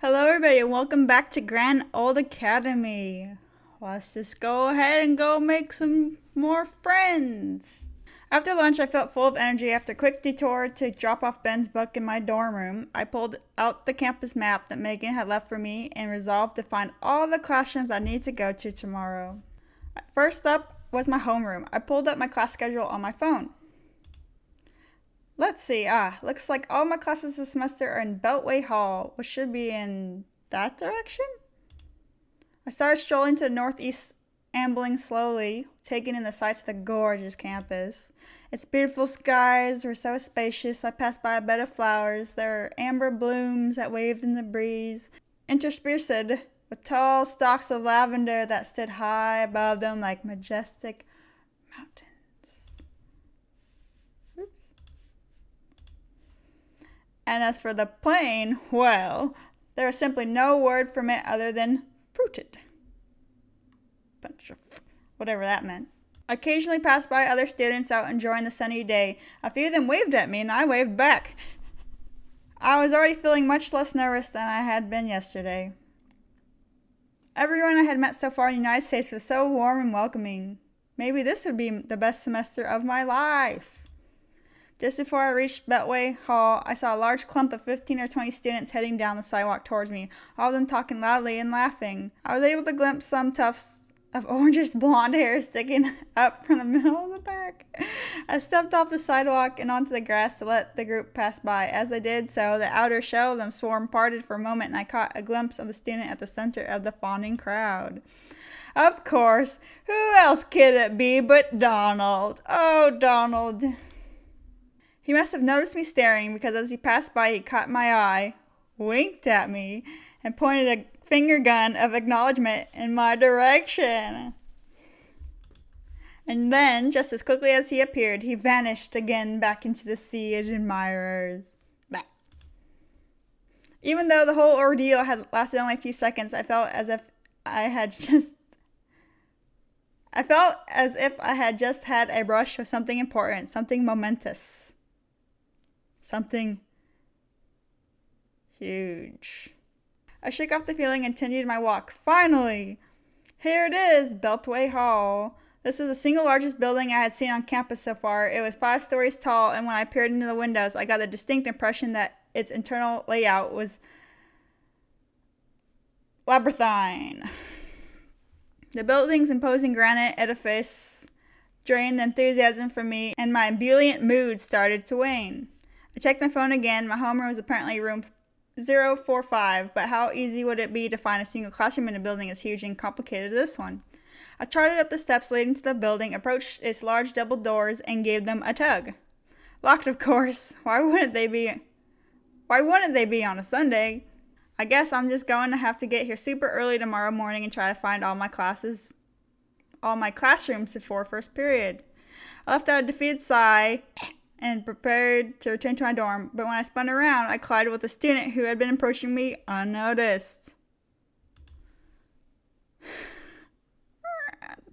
Hello, everybody, and welcome back to Grand Old Academy. Let's just go ahead and go make some more friends. After lunch, I felt full of energy. After a quick detour to drop off Ben's book in my dorm room, I pulled out the campus map that Megan had left for me and resolved to find all the classrooms I need to go to tomorrow. First up was my homeroom. I pulled up my class schedule on my phone. Let's see. Looks like all my classes this semester are in Beltway Hall, which should be in that direction? I started strolling to the northeast, ambling slowly, taking in the sights of the gorgeous campus. Its beautiful skies were so spacious. I passed by a bed of flowers. There were amber blooms that waved in the breeze, interspersed with tall stalks of lavender that stood high above them like majestic mountains. And as for the plain, well, there was simply no word from it other than fruited. Bunch of whatever that meant. I occasionally passed by other students out enjoying the sunny day. A few of them waved at me and I waved back. I was already feeling much less nervous than I had been yesterday. Everyone I had met so far in the United States was so warm and welcoming. Maybe this would be the best semester of my life. Just before I reached Beltway Hall, I saw a large clump of 15 or 20 students heading down the sidewalk towards me, all of them talking loudly and laughing. I was able to glimpse some tufts of orangish blonde hair sticking up from the middle of the back. I stepped off the sidewalk and onto the grass to let the group pass by. As I did so, the outer shell of them swarm parted for a moment, and I caught a glimpse of the student at the center of the fawning crowd. Of course, who else could it be but Donald? Oh, Donald. He must have noticed me staring, because as he passed by, he caught my eye, winked at me, and pointed a finger gun of acknowledgement in my direction. And then, just as quickly as he appeared, he vanished again back into the sea of admirers. Bah. Even though the whole ordeal had lasted only a few seconds, I felt as if I had just had a brush with something important, something momentous. Something huge. I shook off the feeling and continued my walk. Finally! Here it is, Beltway Hall. This is the single largest building I had seen on campus so far. It was 5 stories tall, and when I peered into the windows, I got the distinct impression that its internal layout was labyrinthine. The building's imposing granite edifice drained the enthusiasm from me, and my ebullient mood started to wane. I checked my phone again. My homeroom was apparently room 045, but how easy would it be to find a single classroom in a building as huge and complicated as this one? I trotted up the steps leading to the building, approached its large double doors, and gave them a tug. Locked, of course. Why wouldn't they be on a Sunday? I guess I'm just going to have to get here super early tomorrow morning and try to find all my classrooms before first period. I left out a defeated sigh and prepared to return to my dorm, but when I spun around, I collided with a student who had been approaching me unnoticed.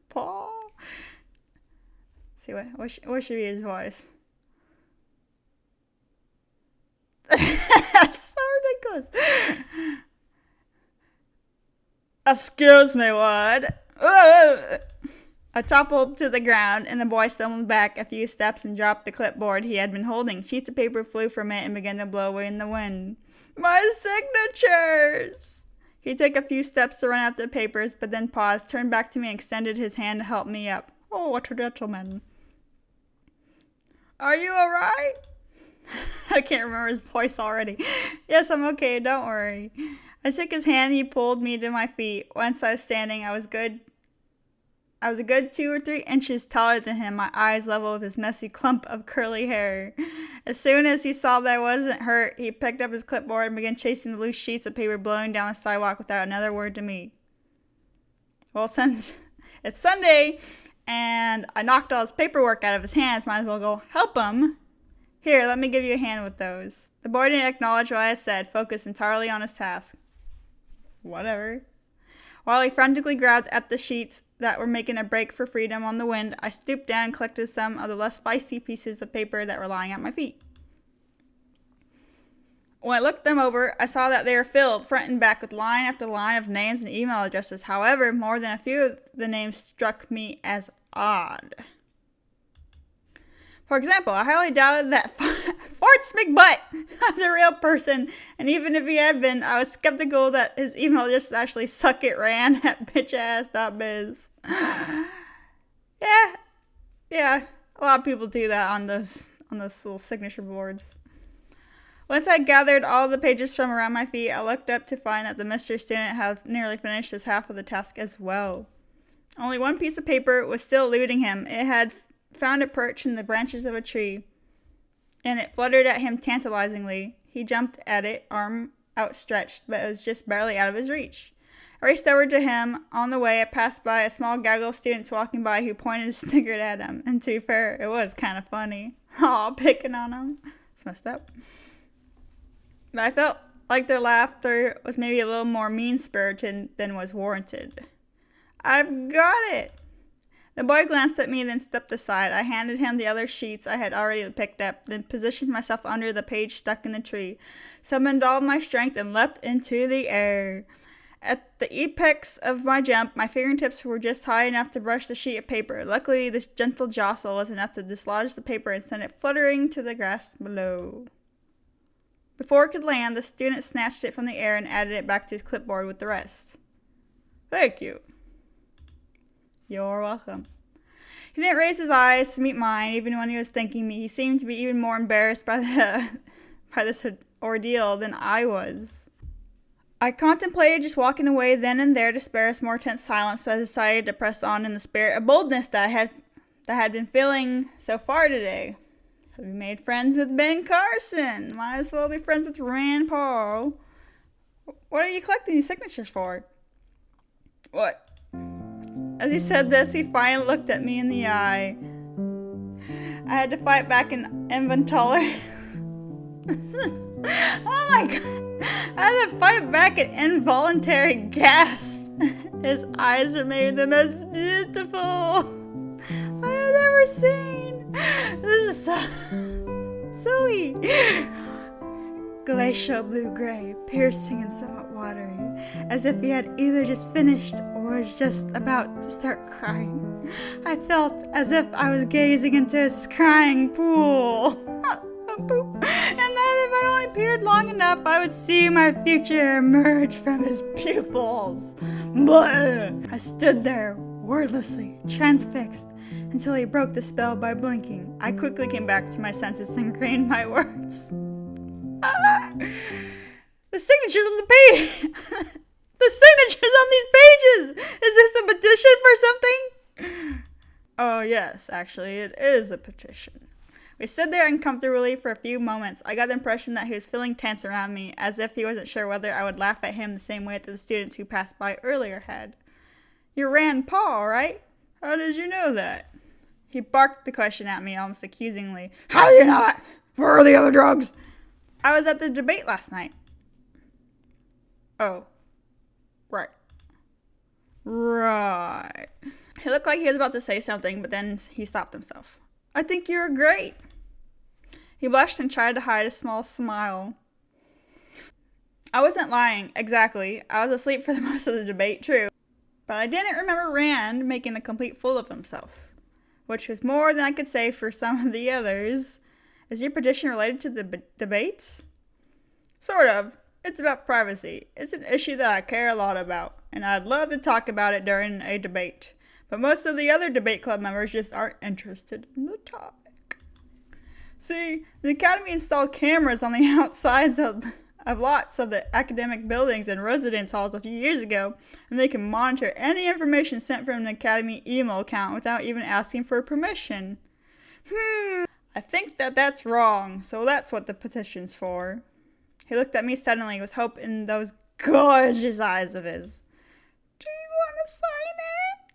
Paul? See, what should be his voice? That's so ridiculous. Excuse me, what? I toppled to the ground, and the boy stumbled back a few steps and dropped the clipboard he had been holding. Sheets of paper flew from it and began to blow away in the wind. My signatures! He took a few steps to run after the papers, but then paused, turned back to me, and extended his hand to help me up. Oh, what a gentleman. Are you alright? I can't remember his voice already. Yes, I'm okay, don't worry. I took his hand, and he pulled me to my feet. Once I was standing, I was a good 2 or 3 inches taller than him, my eyes level with his messy clump of curly hair. As soon as he saw that I wasn't hurt, he picked up his clipboard and began chasing the loose sheets of paper blowing down the sidewalk without another word to me. Well, since it's Sunday, and I knocked all his paperwork out of his hands, might as well go help him. Here, let me give you a hand with those. The boy didn't acknowledge what I had said, focused entirely on his task. Whatever. While he frantically grabbed at the sheets that were making a break for freedom on the wind, I stooped down and collected some of the less feisty pieces of paper that were lying at my feet. When I looked them over, I saw that they were filled front and back with line after line of names and email addresses. However, more than a few of the names struck me as odd. For example, I highly doubted that Farts McButt was a real person, and even if he had been, I was skeptical that his email address was actually suckitran@bitchass.biz. Yeah, a lot of people do that on those little signature boards. Once I gathered all the pages from around my feet, I looked up to find that the mystery student had nearly finished his half of the task as well. Only one piece of paper was still eluding him. It had found a perch in the branches of a tree, and it fluttered at him tantalizingly. He jumped at it, arm outstretched, but it was just barely out of his reach. I raced over to him. On the way, I passed by a small gaggle of students walking by who pointed and snickered at him, and to be fair, it was kind of funny. Aw, picking on him. It's messed up. But I felt like their laughter was maybe a little more mean-spirited than was warranted. I've got it! The boy glanced at me, then stepped aside. I handed him the other sheets I had already picked up, then positioned myself under the page stuck in the tree, summoned all my strength, and leapt into the air. At the apex of my jump, my fingertips were just high enough to brush the sheet of paper. Luckily, this gentle jostle was enough to dislodge the paper and send it fluttering to the grass below. Before it could land, the student snatched it from the air and added it back to his clipboard with the rest. Thank you. You're welcome. He didn't raise his eyes to meet mine, even when he was thanking me. He seemed to be even more embarrassed by this ordeal than I was. I contemplated just walking away then and there to spare us more tense silence, but I decided to press on in the spirit of boldness that I had been feeling so far today. Have you made friends with Ben Carson? Might as well be friends with Rand Paul. What are you collecting these signatures for? What? As he said this, he finally looked at me in the eye. I had to fight back an involuntary... Oh my god. I had to fight back an involuntary gasp. His eyes were maybe the most beautiful I had ever seen. This is so silly. Glacial blue-gray, piercing and somewhat watery, as if he had either just finished or was just about to start crying. I felt as if I was gazing into his crying pool. And that if I only peered long enough, I would see my future emerge from his pupils. Blah! I stood there, wordlessly, transfixed, until he broke the spell by blinking. I quickly came back to my senses and grained my words. The signatures on the page! The signatures on these pages! Is this a petition for something? Oh yes, actually, it is a petition. We stood there uncomfortably for a few moments. I got the impression that he was feeling tense around me, as if he wasn't sure whether I would laugh at him the same way that the students who passed by earlier had. You're Rand Paul, right? How did you know that? He barked the question at me almost accusingly. How do you not? Where are the other drugs? I was at the debate last night. Oh. Right. Right. He looked like he was about to say something, but then he stopped himself. I think you're great. He blushed and tried to hide a small smile. I wasn't lying, exactly. I was asleep for the most of the debate, true. But I didn't remember Rand making a complete fool of himself, which was more than I could say for some of the others. Is your petition related to the debates? Sort of. It's about privacy. It's an issue that I care a lot about, and I'd love to talk about it during a debate. But most of the other debate club members just aren't interested in the topic. See, the Academy installed cameras on the outsides of lots of the academic buildings and residence halls a few years ago, and they can monitor any information sent from an Academy email account without even asking for permission. I think that's wrong, so that's what the petition's for. He looked at me suddenly with hope in those gorgeous eyes of his. Do you want to sign it?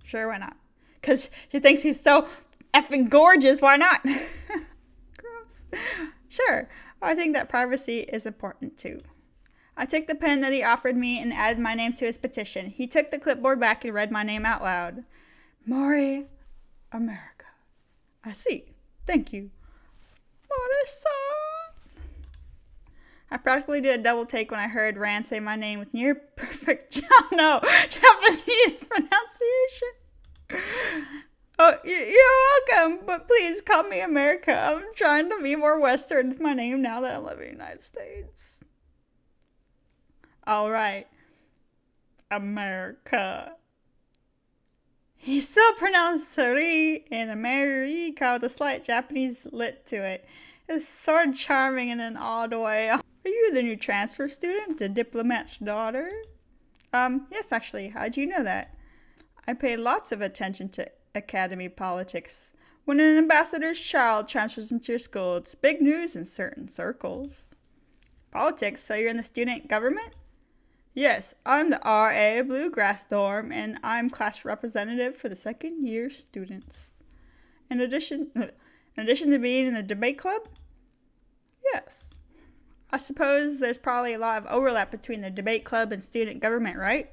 Sure, why not? Because he thinks he's so effing gorgeous, why not? Gross. Sure, I think that privacy is important too. I took the pen that he offered me and added my name to his petition. He took the clipboard back and read my name out loud. Maury America. I see. Thank you. What a song. I practically did a double take when I heard Rand say my name with near perfect Japanese pronunciation. Oh, you're welcome, but please call me America. I'm trying to be more Western with my name now that I live in the United States. All right. America. He still pronounced Sori in America with a slight Japanese lit to it. It's sort of charming in an odd way. Are you the new transfer student, the diplomat's daughter? Yes, actually. How'd you know that? I pay lots of attention to academy politics. When an ambassador's child transfers into your school, it's big news in certain circles. Politics? So you're in the student government? Yes, I'm the RA Bluegrass dorm, and I'm class representative for the second year students. In addition to being in the debate club? Yes. I suppose there's probably a lot of overlap between the debate club and student government, right?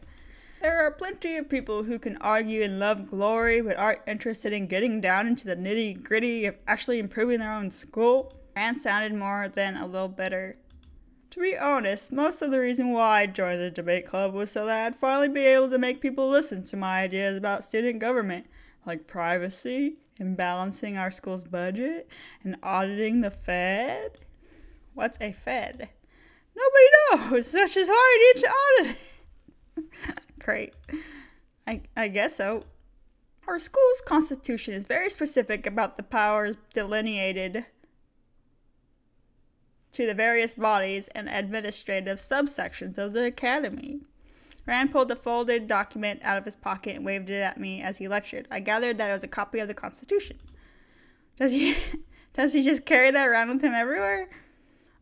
There are plenty of people who can argue and love glory, but aren't interested in getting down into the nitty-gritty of actually improving their own school. Rand sounded more than a little bitter. To be honest, most of the reason why I joined the debate club was so that I'd finally be able to make people listen to my ideas about student government, like privacy, and balancing our school's budget, and auditing the Fed. What's a Fed? Nobody knows. That's just why I need to audit it. Great. I guess so. Our school's constitution is very specific about the powers delineated to the various bodies and administrative subsections of the academy. Rand pulled a folded document out of his pocket and waved it at me as he lectured. I gathered that it was a copy of the Constitution. Does he just carry that around with him everywhere?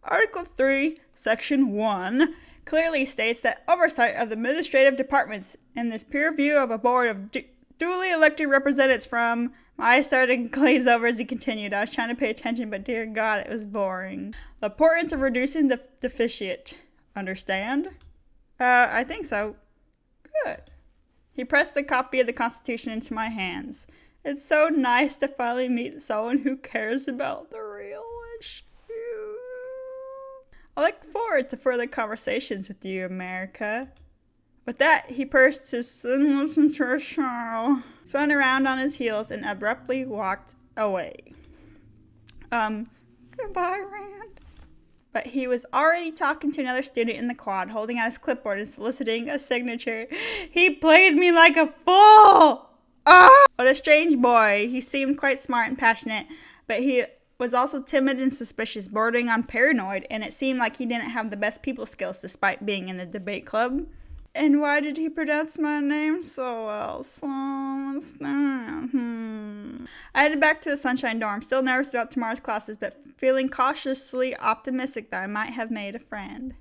Article 3, Section 1 clearly states that oversight of the administrative departments and this peer review of a board of duly elected representatives from... My eyes started to glaze over as he continued. I was trying to pay attention, but dear God, it was boring. The importance of reducing the deficit. Understand? I think so. Good. He pressed the copy of the Constitution into my hands. It's so nice to finally meet someone who cares about the real issue. I look forward to further conversations with you, America. With that, he pursed his sinless intro, spun around on his heels, and abruptly walked away. Goodbye, Rand. But he was already talking to another student in the quad, holding out his clipboard and soliciting a signature. He played me like a fool! Ah! What a strange boy. He seemed quite smart and passionate, but he was also timid and suspicious, bordering on paranoid, and it seemed like he didn't have the best people skills despite being in the debate club. And why did he pronounce my name so well? I headed back to the Sunshine dorm, still nervous about tomorrow's classes, but feeling cautiously optimistic that I may have made a friend.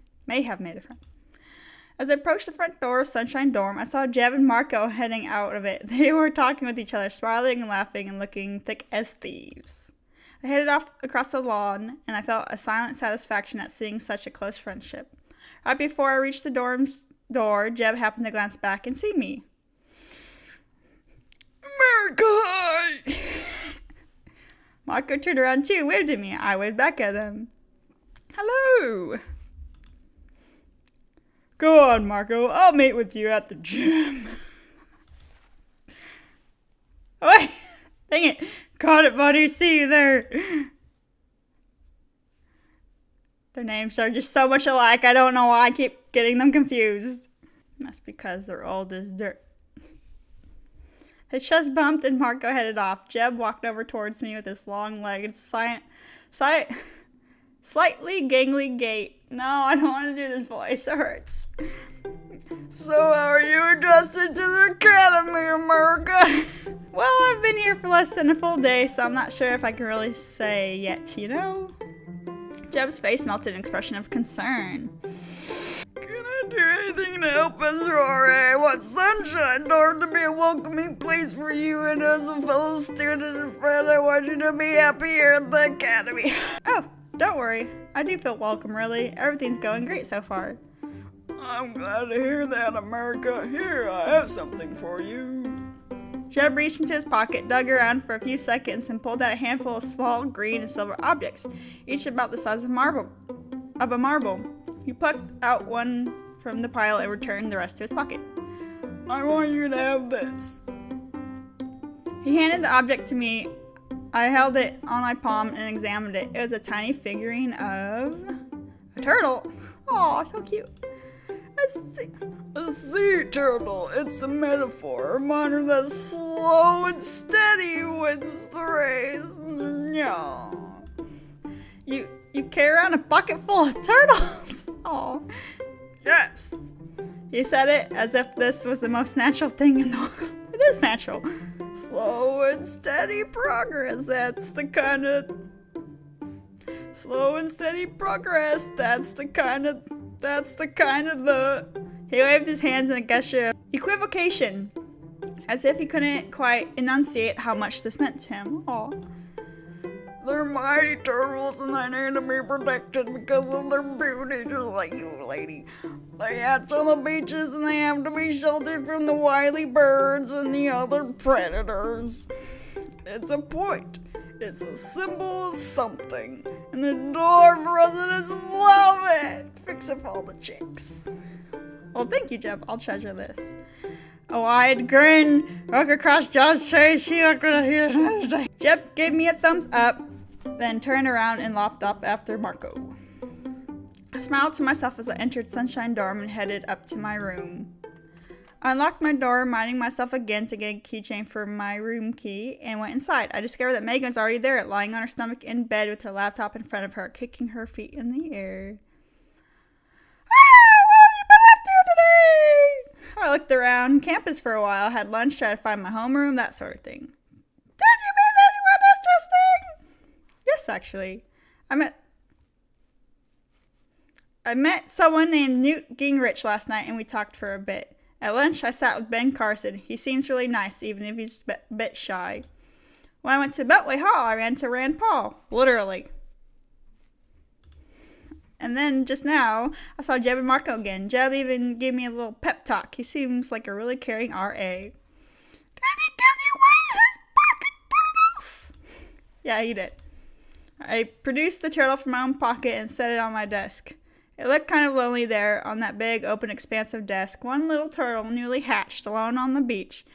As I approached the front door of Sunshine dorm, I saw Jeb and Marco heading out of it. They were talking with each other, smiling and laughing and looking thick as thieves. I headed off across the lawn, and I felt a silent satisfaction at seeing such a close friendship. Right before I reached the dorm's door, Jeb happened to glance back and see me. America! Marco turned around too and waved at me. I waved back at him. Hello! Go on, Marco. I'll meet with you at the gym. Oh, wait! Dang it! Got it, buddy. See you there. Their names are just so much alike. I don't know why I keep getting them confused. That's because they're old as dirt. They just bumped and Marco headed off. Jeb walked over towards me with his long-legged, slightly gangly gait. No, I don't want to do this voice. It hurts. So how are you adjusted to the academy, America? Well, I've been here for less than a full day, so I'm not sure if I can really say yet, you know? Jeb's face melted an expression of concern. Can I do anything to help us, Rory? I want Sunshine Dorm to be a welcoming place for you, and as a fellow student and friend, I want you to be happy here at the academy. Oh, don't worry. I do feel welcome, really. Everything's going great so far. I'm glad to hear that, America. Here, I have something for you. Jeb reached into his pocket, dug around for a few seconds, and pulled out a handful of small green and silver objects, each about the size of marble. of a marble. He plucked out one from the pile and returned the rest to his pocket. I want you to have this. He handed the object to me. I held it on my palm and examined it. It was a tiny figurine of a turtle. Aw, so cute. A sea turtle. It's a metaphor, a reminder that slow and steady wins the race. Yeah. You carry around a bucket full of turtles? Aw. Yes. He said it as if this was the most natural thing in the world. It is natural. Slow and steady progress. That's the kind of... Slow and steady progress. That's the kind of the... He waved his hands in a gesture of equivocation, as if he couldn't quite enunciate how much this meant to him. Aw. They're mighty turtles and they need to be protected because of their beauty, just like you, lady. They hatch on the beaches and they have to be sheltered from the wily birds and the other predators. It's a point. It's a symbol of something. And the dorm residents love it. Fix it for all the chicks. Well, thank you, Jeb. I'll treasure this. A wide grin broke across Josh's face. Jeb gave me a thumbs up, then turned around and lopped up after Marco. I smiled to myself as I entered Sunshine Dorm and headed up to my room. I unlocked my door, reminding myself again to get a keychain for my room key, and went inside. I discovered that Megan was already there, lying on her stomach in bed with her laptop in front of her, kicking her feet in the air. I looked around campus for a while, had lunch, tried to find my homeroom, that sort of thing. Did you meet anyone interesting? Yes, actually. I met someone named Newt Gingrich last night and we talked for a bit. At lunch, I sat with Ben Carson. He seems really nice, even if he's a bit shy. When I went to Beltway Hall, I ran into Rand Paul. Literally. And then just now, I saw Jeb and Marco again. Jeb even gave me a little pep talk. He seems like a really caring RA. Did he give you one of his pocket turtles? Yeah, he did. I produced the turtle from my own pocket and set it on my desk. It looked kind of lonely there on that big, open, expansive desk. One little turtle, newly hatched, alone on the beach.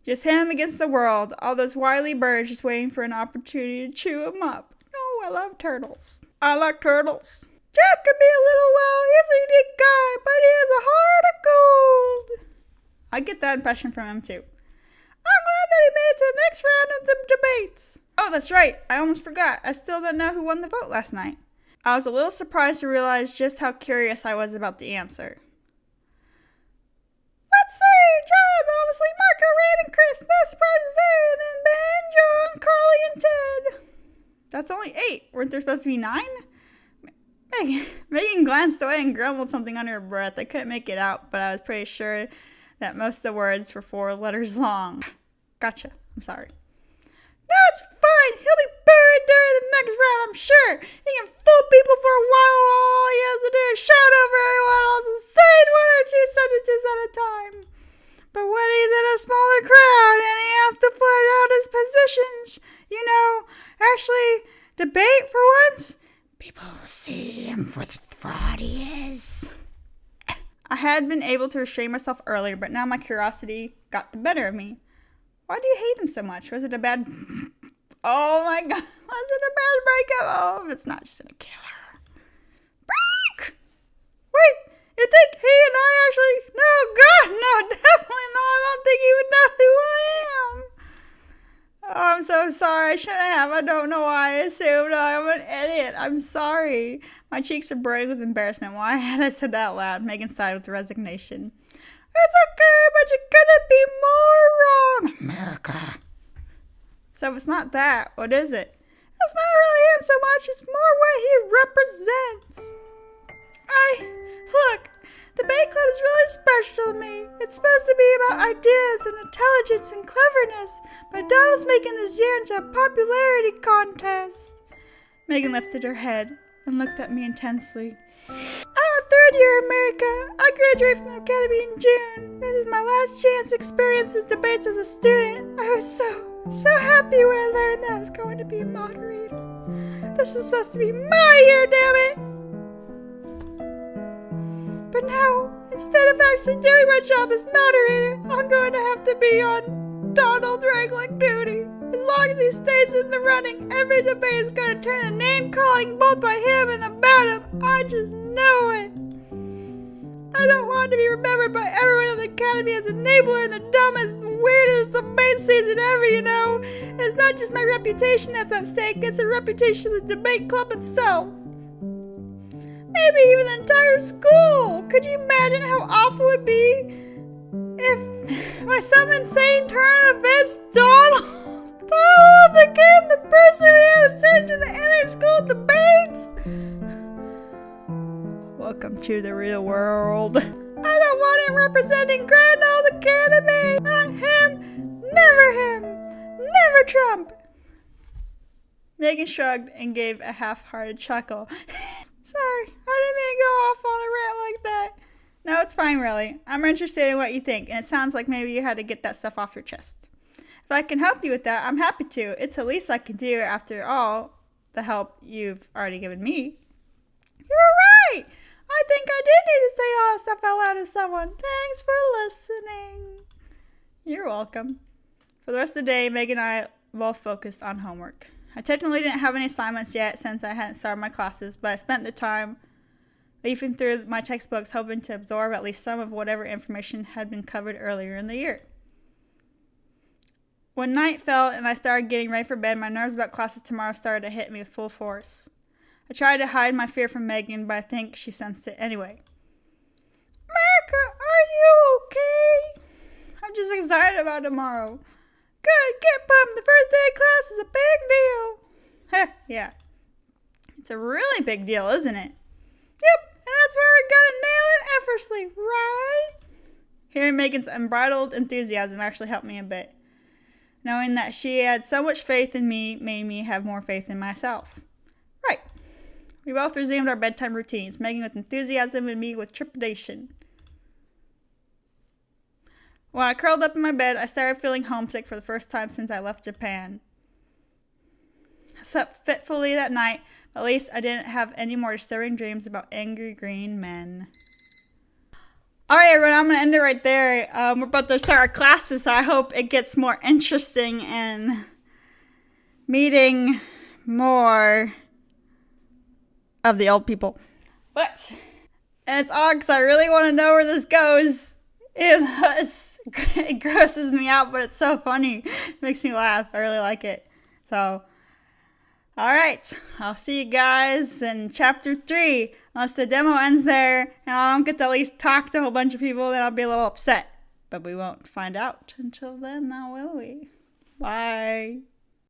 Just him against the world. All those wily birds just waiting for an opportunity to chew him up. Oh, I love turtles. I like turtles. Jeb could be a little, well, he's a unique guy, but he has a heart of gold. I get that impression from him, too. I'm glad that he made it to the next round of the debates. Oh, that's right. I almost forgot. I still don't know who won the vote last night. I was a little surprised to realize just how curious I was about the answer. Let's see, Jeb, obviously Marco, Rand, and Chris. No surprises there. And then Ben, John, Carly, and Ted. That's only 8. Weren't there supposed to be 9? Megan glanced away and grumbled something under her breath. I couldn't make it out, but I was pretty sure that most of the words were 4 letters long. Gotcha. I'm sorry. No, it's fine. He'll be buried during the next round, I'm sure. He can fool people for a while. All he has to do is shout over everyone else and say 1 or 2 sentences at a time. But when he's in a smaller crowd and he has to flesh out his positions, actually debate for once, people see him for the fraud he is. I had been able to restrain myself earlier, but now my curiosity got the better of me. Why do you hate him so much? Was it a bad... Oh my god. Was it a bad breakup? Oh, it's not just a killer. Break! Wait, you think he and I actually... No, God, no, definitely not. I don't think he would know who I am. Oh, I'm so sorry. I shouldn't have. I don't know why I assumed I'm an idiot. I'm sorry. My cheeks are burning with embarrassment. Why had I said that out loud? Megan sighed with resignation. It's okay, but you couldn't be more wrong. America. So it's not that. What is it? It's not really him so much. It's more what he represents. Look, the Bay Club is really special to me. It's supposed to be about ideas and intelligence and cleverness, but Donald's making this year into a popularity contest. Megan lifted her head and looked at me intensely. I'm a third year in America. I graduate from the academy in June. This is my last chance to experience the debates as a student. I was so happy when I learned that I was going to be a moderator. This is supposed to be my year, damn it. But now, instead of actually doing my job as moderator, I'm going to have to be on Donald wrangling duty. As long as he stays in the running, every debate is going to turn to name-calling both by him and about him. I just know it. I don't want to be remembered by everyone in the academy as enabler and the dumbest, weirdest debate season ever, you know. And it's not just my reputation that's at stake, it's the reputation of the debate club itself. Maybe even the entire school. Could you imagine how awful it would be if by some insane turn of events, Donald became the person who had to send to the inter-school debates? Welcome to the real world. I don't want him representing Grand Old Academy. Not him. Never Trump. Megan shrugged and gave a half-hearted chuckle. Sorry, I didn't mean to go off on a rant like that. No, it's fine, really. I'm interested in what you think, and it sounds like maybe you had to get that stuff off your chest. If I can help you with that, I'm happy to. It's the least I can do after all the help you've already given me. You're right! I think I did need to say all that stuff out loud to someone. Thanks for listening. You're welcome. For the rest of the day, Meg and I both focused on homework. I technically didn't have any assignments yet since I hadn't started my classes, but I spent the time leafing through my textbooks hoping to absorb at least some of whatever information had been covered earlier in the year. When night fell and I started getting ready for bed, my nerves about classes tomorrow started to hit me with full force. I tried to hide my fear from Megan, but I think she sensed it anyway. America, are you okay? I'm just excited about tomorrow. Good, get pumped. The first day of class is a big deal. Heh, yeah. It's a really big deal, isn't it? Yep, and that's where we're gonna nail it effortlessly, right? Hearing Megan's unbridled enthusiasm actually helped me a bit. Knowing that she had so much faith in me made me have more faith in myself. Right. We both resumed our bedtime routines, Megan with enthusiasm and me with trepidation. When I curled up in my bed, I started feeling homesick for the first time since I left Japan. I slept fitfully that night, but at least I didn't have any more disturbing dreams about angry green men. Alright everyone, I'm going to end it right there. We're about to start our classes, so I hope it gets more interesting and meeting more of the old people. And it's odd because I really want to know where this goes. It grosses me out, but it's so funny. It makes me laugh. I really like it. So, alright. I'll see you guys in chapter 3. Unless the demo ends there and I don't get to at least talk to a whole bunch of people, then I'll be a little upset. But we won't find out until then, now will we? Bye.